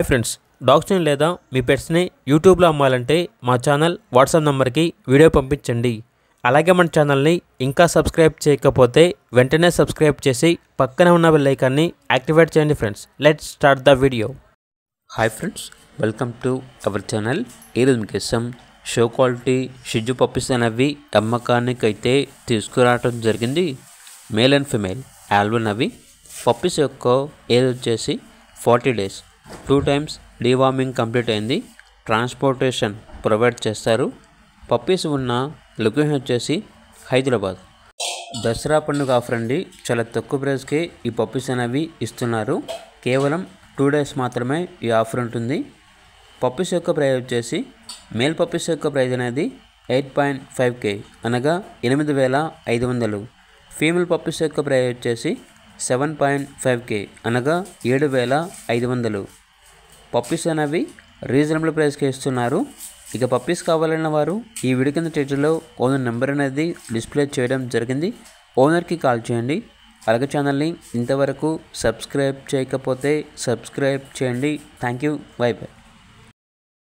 Friends, డాగ్స్ని లేదా మీ పెట్స్ని యూట్యూబ్లో అమ్మాలంటే మా ఛానల్ వాట్సాప్ నెంబర్కి వీడియో పంపించండి. అలాగే మన ఛానల్ని ఇంకా సబ్స్క్రైబ్ చేయకపోతే వెంటనే సబ్స్క్రైబ్ చేసి పక్కన ఉన్న బెల్ ఐకాన్ని యాక్టివేట్ చేయండి. Friends, let's start the video. Hi friends, welcome to our channel. ఈరోజు మీకోసం షో క్వాలిటీ షిజు పప్పీస్ అనేవి అమ్మకానికి అయితే తీసుకురావడం జరిగింది. మేల్ అండ్ ఫిమేల్ ఆల్బన్ అవి. పప్పీస్ యొక్క ఏజ్ వచ్చేసి 40 days. 2 times డీవార్మింగ్ కంప్లీట్ అయింది. ట్రాన్స్పోర్టేషన్ ప్రొవైడ్ చేస్తారు. పప్పీస్ ఉన్న లొకేషన్ వచ్చేసి హైదరాబాద్. దసరా పండుగ ఆఫర్ అండి. చాలా తక్కువ ప్రైస్కే ఈ పప్పీస్ అనేవి ఇస్తున్నారు. కేవలం 2 days మాత్రమే ఈ ఆఫర్ ఉంటుంది. పప్పీస్ యొక్క ప్రైస్ వచ్చేసి మేల్ పప్పీస్ యొక్క ప్రైస్ అనేది 8.5K అనగా 8,500. ఫీమేల్ పప్పీస్ యొక్క ప్రైస్ వచ్చేసి 7.5K అనగా 7,500. పప్పీస్ అనేవి రీజనబుల్ ప్రైస్కి ఇస్తున్నారు. ఇక పప్పీస్ కావాలన్న వారు ఈ వీడియో కింద టైటిల్లో ఓనర్ నెంబర్ అనేది డిస్ప్లే చేయడం జరిగింది. ఓనర్కి కాల్ చేయండి. అలాగే ఛానల్ని ఇంతవరకు సబ్స్క్రైబ్ చేయకపోతే సబ్స్క్రైబ్ చేయండి. Thank you. By by.